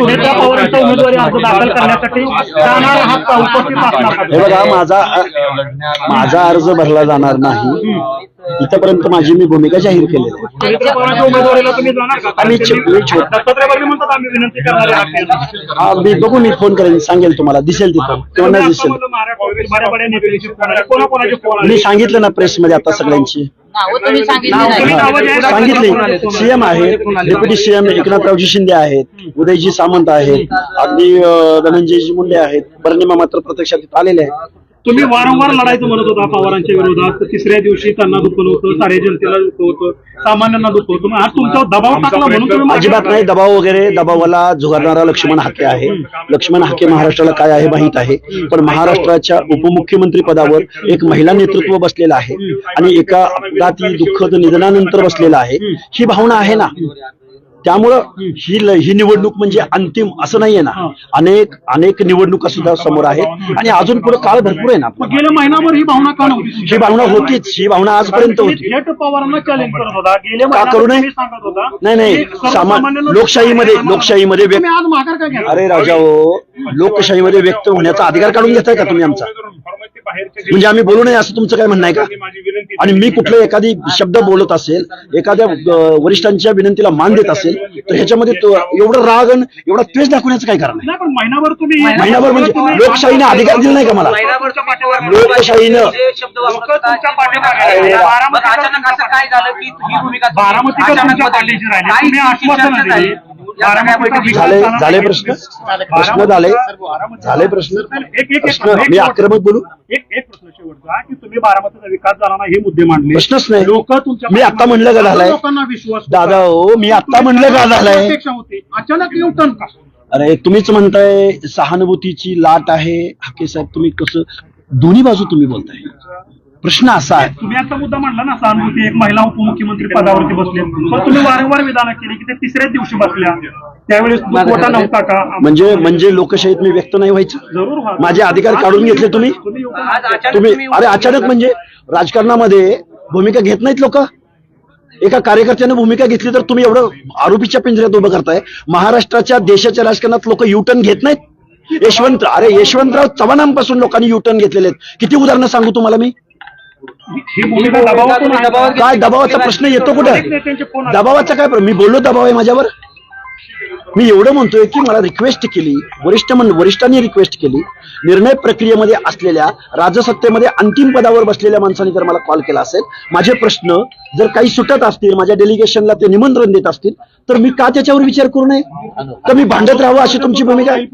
सुनेत्रा पवारांचा उमेदवारी अर्ज दाखल करण्यासाठी जाणार आहात का, उपस्थित असणार का? हे बघा, माझा अर्ज भरला जाणार नाही, इथपर्यंत माझी मी भूमिका जाहीर केलेली आहे. सुनेत्रा पवारांच्या उमेदवारीला तुम्ही जाणार का? आम्ही दत्तात्रय भरणे म्हणतात आम्ही विनंती करणार आहे. मी बघू, मी फोन करेन, सांगेल तुम्हाला, दिसेल तिथं किंवा नाही दिसेल. बऱ्या नेत्यांची फोन आले, कोणाकोणाचे फोन आले? मी सांगितलं ना प्रेसमध्ये आता सगळ्यांची सांगितले. सीएम आहेत, डेप्युटी सीएम एकनाथरावजी शिंदे आहेत, उदयजी सामंत आहेत, अगदी धनंजयजी मुंडे आहेत, बर्निमा मात्र प्रत्यक्षात तिथं आलेले आहेत. तुम्ही वारंवार लढायचं म्हणत होता पवारांच्या विरोधात, तिसऱ्या दिवशी त्यांना दुखलं होतं, साऱ्या जनतेला दुखलं होतं, सामान्यांना दुखलं होतं. आज तुमच्यावर दबाव टाकला म्हणून तुम्ही अजिबात नाही. दबाव वगैरे, दबावाला झुगारणारा लक्ष्मण हाके आहे. लक्ष्मण हाके महाराष्ट्राला काय आहे माहित आहे, पण महाराष्ट्राच्या उपमुख्यमंत्री पदावर एक महिला नेतृत्व बसलेलं आहे आणि एका अपघाती दुःखद निधनानंतर बसलेलं आहे. ही भावना आहे ना, त्यामुळं ही निवडणूक म्हणजे अंतिम असं नाहीये ना. अनेक निवडणुका सुद्धा समोर आहेत आणि अजून पुढे काळ भरपूर आहे ना. गेल्या महिनाभर ही भावना का नव्हती? ही भावना होतीच, ही भावना आजपर्यंत होती. थेट पवारांना चॅलेंज करत होता, गेल्या का करू नये? सांगत होता. नाही, लोकशाहीमध्ये तुम्ही आज माघार का घ्या? अरे राजा हो, लोकशाहीमध्ये व्यक्त होण्याचा अधिकार काढून घेताय का तुम्ही आमचा? म्हणजे आम्ही बोलू नये असं तुमचं काय म्हणणं आहे का? आणि मी कुठलं एखादी शब्द बोलत असेल, एखाद्या वरिष्ठांच्या विनंतीला मान देत असेल, तर ह्याच्यामध्ये एवढं राग आणि एवढा द्वेष दाखवण्याचं काय कारण आहे? महिनाभर म्हणजे लोकशाहीने अधिकार दिला नाही का मला? लोकशाहीनं झाले प्रश्न मी आक्रमक बोलू? एक प्रश्न शेवटचा की तुम्ही बारामतीचा विकास झाला ना हे मुद्दे मांडले, प्रश्नच नाही. लोक तुमच्या मी आता म्हणलं का झालाय लोकांना विश्वास दादा हो, मी आता म्हणलं का झालाय? अपेक्षा होती, अचानक युटर्न का? अरे तुम्हीच म्हणताय सहानुभूतीची लाट आहे. हाके साहेब, तुम्ही कसं दोन्ही बाजू तुम्ही बोलताय? प्रश्न असा आहे, तुम्ही आता मुद्दा मांडला ना, सहानुभूती, एक महिला उपमुख्यमंत्री पदावरती बसले, पण तुम्ही वारंवार विधानं केली की ते तिसऱ्याच दिवशी बसल्या, त्यावेळेस कोटा नव्हता का? म्हणजे लोकशाहीत मी व्यक्त नाही व्हायचं? जरूर माझे अधिकार काढून घेतले तुम्ही. अरे अचानक म्हणजे राजकारणामध्ये भूमिका घेत नाहीत लोक. एका कार्यकर्त्याने भूमिका घेतली तर तुम्ही एवढं आरोपीच्या पिंजऱ्यात उभं करताय. महाराष्ट्राच्या देशाच्या राजकारणात लोक युटर्न घेत नाहीत. यशवंतराव चव्हाणांपासून लोकांनी युटर्न घेतलेले आहेत. किती उदाहरणं सांगू तुम्हाला मी? काय दबावाचा प्रश्न येतो कुठं? दबावाचा काय? मी बोललो दबाव आहे माझ्यावर? मी एवढं म्हणतोय की मला रिक्वेस्ट केली, वरिष्ठांनी रिक्वेस्ट केली, निर्णय प्रक्रियेमध्ये असलेल्या, राजसत्तेमध्ये अंतिम पदावर बसलेल्या माणसांनी जर मला कॉल केला असेल, माझे प्रश्न जर काही सुटत असतील, माझ्या डेलिगेशनला ते निमंत्रण देत असतील, तर मी का त्याच्यावर विचार करू नये? तर मी भांडत राहावं अशी तुमची भूमिका आहे?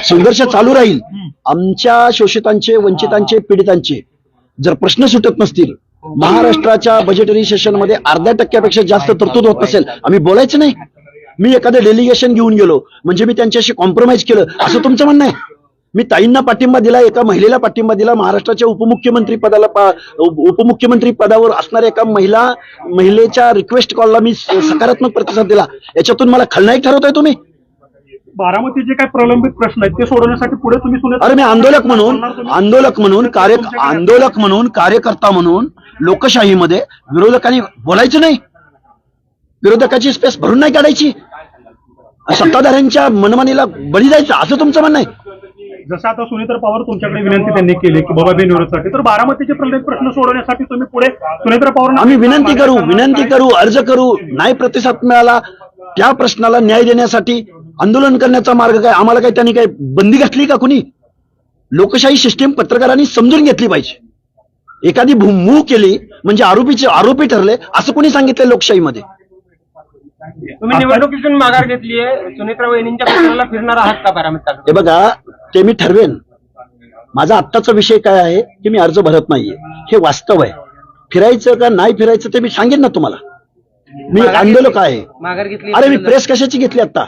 संघर्ष चालू राहील. आमच्या शोषितांचे, वंचितांचे, पीडितांचे जर प्रश्न सुटत नसतील, महाराष्ट्राच्या बजेटरी सेशनमध्ये 0.5% जास्त तरतूद होत नसेल, आम्ही बोलायचं नाही. मी एखादं डेलिगेशन घेऊन गेलो म्हणजे मी त्यांच्याशी कॉम्प्रोमाइज केलं असं तुमचं म्हणणं आहे? मी ताईंना पाठिंबा दिला, एका महिलेला पाठिंबा दिला, महाराष्ट्राच्या उपमुख्यमंत्री पदावर असणाऱ्या एका महिलेच्या रिक्वेस्ट कॉलला मी सकारात्मक प्रतिसाद दिला. याच्यातून मला खलनायक ठरवताय तुम्ही? बारामतीचे काय प्रलंबित प्रश्न आहेत ते सोडवण्यासाठी पुढे तुम्ही अरे मी आंदोलक म्हणून कार्यकर्ता म्हणून लोकशाहीमध्ये विरोधकांनी बोलायचं नाही, विरोधकाची स्पेस भरून नाही काढायची, सत्ताधाऱ्यांच्या मनमानीला बळी जायचं असं तुमचं म्हणणं आहे? जसं आता सुनेत्रा पवार तुमच्याकडे विनंती त्यांनी केली की बाबा बेनिवडसाठी, तर बारामतीचे प्रलंबित प्रश्न सोडवण्यासाठी तुम्ही पुढे सुनेत्रा पवार आम्ही विनंती करू, अर्ज करू. नाही प्रतिसाद मिळाला, त्या प्रश्नाला न्याय देण्यासाठी आंदोलन करण्याचा मार्ग काय? आम्हाला काय त्यांनी काय बंदी घातली का? कुणी? लोकशाही सिस्टीम पत्रकारांनी समजून घेतली पाहिजे. एखादी मूव केली म्हणजे आरोपी ठरले असं कोणी सांगितलं लोकशाहीमध्ये? तुम्ही निवडणुकीतून माघार घेतली आहे, सुनेत्रा वहिनींच्या प्रचाराला फिरणार आहात का बारामतीत? हे बघा, ते मी ठरवेन. माझा आत्ताचा विषय काय आहे की मी अर्ज भरत नाहीये, हे वास्तव आहे. फिरायचं का नाही फिरायचं ते मी सांगेन ना तुम्हाला. मी आंदोलक आहे. माघार घेतली? अरे मी प्रेस कशाची घेतली आता?